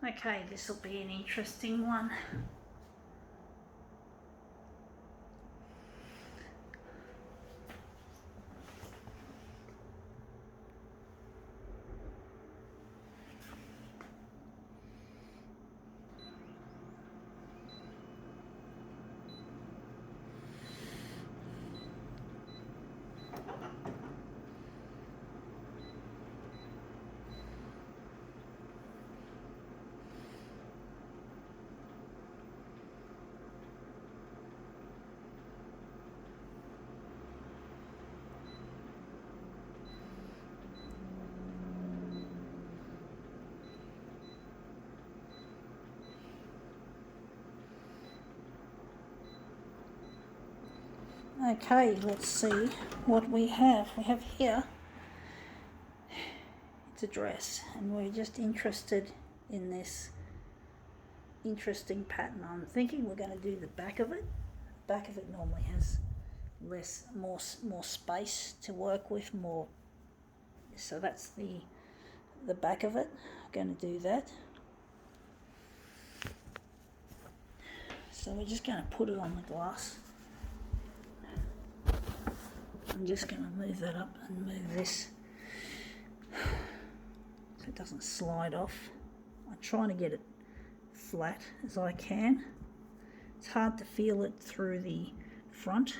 Okay, this will be an interesting one. Okay, let's see what we have. We have here, it's a dress, and we're just interested in this interesting pattern. I'm thinking we're going to do the back of it. The back of it normally has more space to work with, more. So that's the back of it. I'm going to do that. So we're just going to put it on the glass. I'm just going to move that up and move this so it doesn't slide off. I'm trying to get it flat as I can. It's hard to feel it through the front,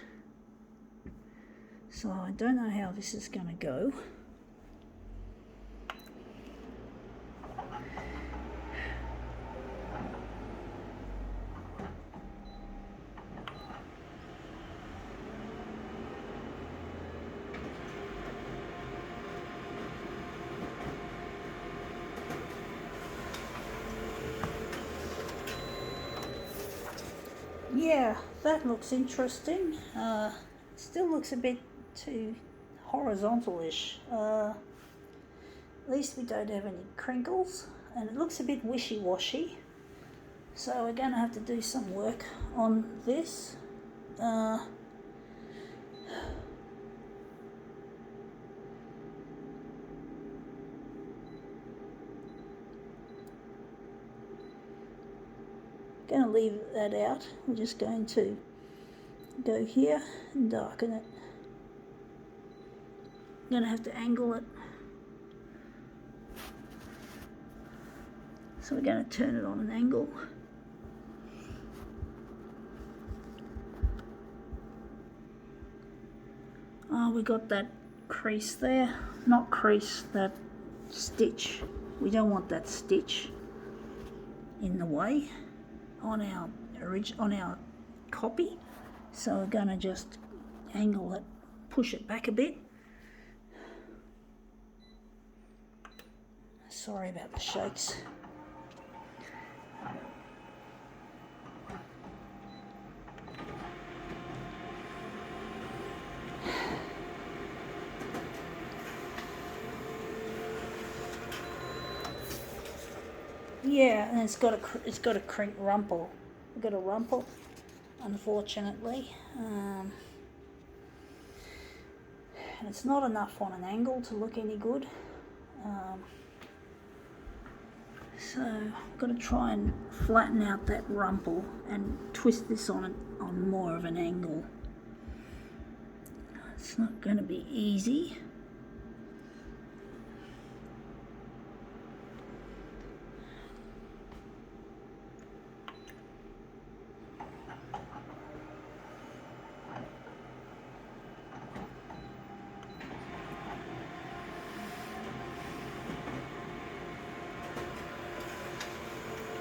so I don't know how this is going to go. Yeah, that looks interesting. Still looks a bit too horizontal-ish. At least we don't have any crinkles, and it looks a bit wishy-washy. So we're going to have to do some work on this. Going to leave that out. We're just going to go here and darken it. I'm going to have to angle it. So we're going to turn it on an angle. Oh, we got that crease there. Not crease, that stitch. We don't want that stitch in the way on our copy. So we're going to just angle it, push it back a bit. Sorry about the shakes. Yeah, and it's got a crink rumple. We've got a rumple, unfortunately, and it's not enough on an angle to look any good. So I've got to try and flatten out that rumple and twist this on more of an angle. It's not going to be easy.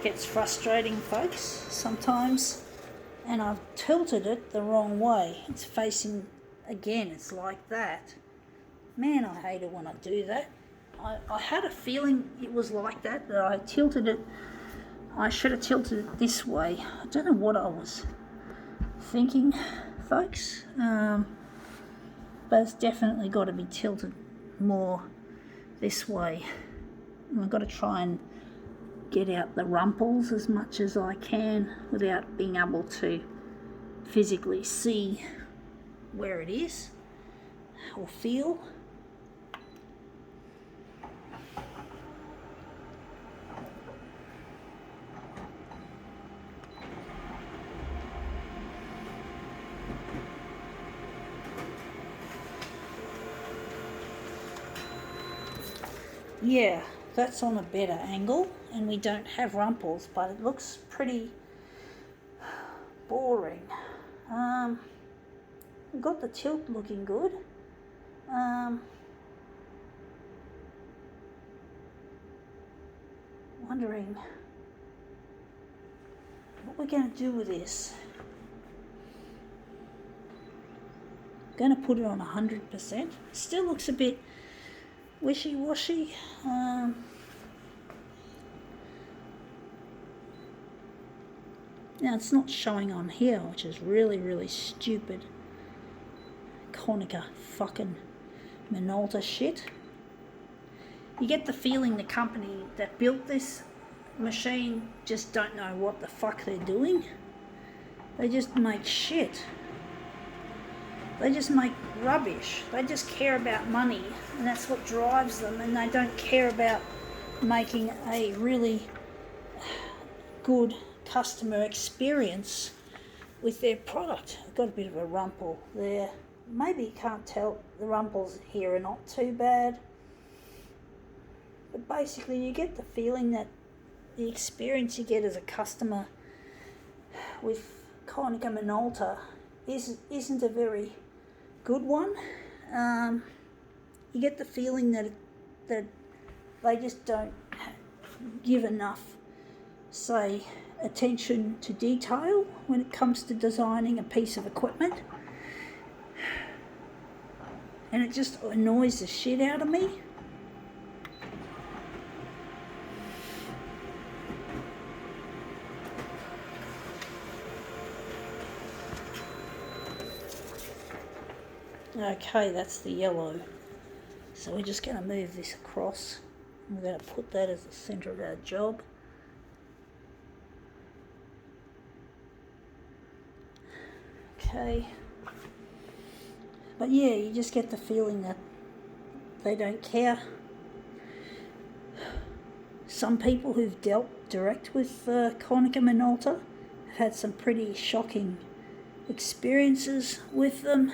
Gets frustrating, folks, sometimes, and I've tilted it the wrong way. It's facing, again, it's like that. Man, I hate it when I do that. I had a feeling it was like that I tilted it. I should have tilted it this way. I don't know what I was thinking, folks, but it's definitely got to be tilted more this way. And I've got to try and get out the rumples as much as I can without being able to physically see where it is or feel. yeah, that's on a better angle and we don't have rumples, but it looks pretty boring. We've got the tilt looking good. Wondering what we're going to do with this. Going to put it on 100%. Still looks a bit wishy-washy. Now it's not showing on here, which is really, really stupid. Konica fucking Minolta shit. You get the feeling the company that built this machine just don't know what the fuck they're doing. They just make shit. They just make rubbish. They just care about money, and that's what drives them, and they don't care about making a really good customer experience with their product. I've got a bit of a rumple there. Maybe you can't tell, the rumples here are not too bad. But basically you get the feeling that the experience you get as a customer with Konica Minolta isn't a very good one. You get the feeling that they just don't give enough, say, attention to detail when it comes to designing a piece of equipment. And it just annoys the shit out of me. Okay, that's the yellow. So we're just going to move this across. We're going to put that as the centre of our job. Okay. But yeah, you just get the feeling that they don't care. Some people who've dealt direct with Konica Minolta have had some pretty shocking experiences with them.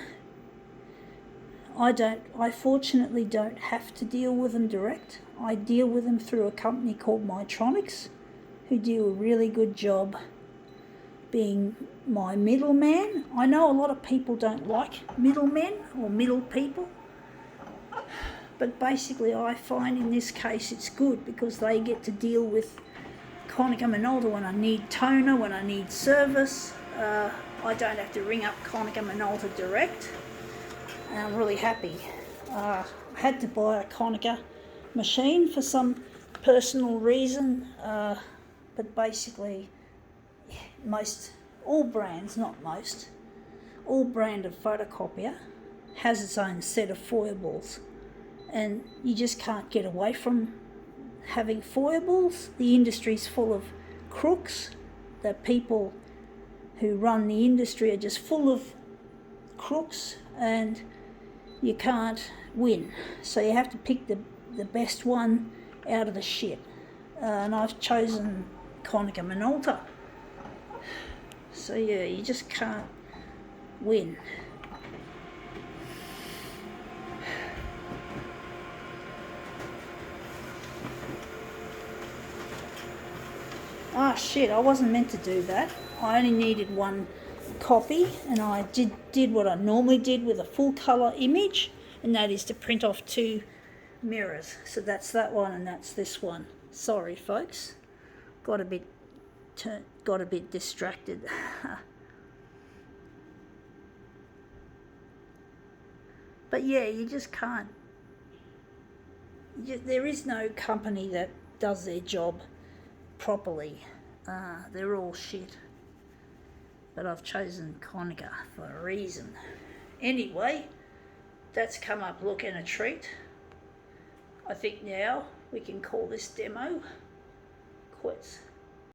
I fortunately don't have to deal with them direct. I deal with them through a company called Mytronics, who do a really good job being my middleman. I know a lot of people don't like middlemen or middle people, but basically I find in this case it's good because they get to deal with Konica Minolta when I need toner, when I need service. I don't have to ring up Konica Minolta direct. And I'm really happy. I had to buy a Konica machine for some personal reason, but basically all brand of photocopier has its own set of foibles, and you just can't get away from having foibles. The industry's full of crooks. The people who run the industry are just full of crooks, and you can't win. So you have to pick the best one out of the shit. And I've chosen Konica Minolta. So yeah, you just can't win. Ah shit, I wasn't meant to do that. I only needed one copy, and I did what I normally did with a full colour image, and that is to print off two mirrors. So that's that one and that's this one. Sorry folks, got a bit distracted. But yeah, you just can't. There is no company that does their job properly. They're all shit. But I've chosen Konica for a reason. Anyway, that's come up looking a treat. I think now we can call this demo quits.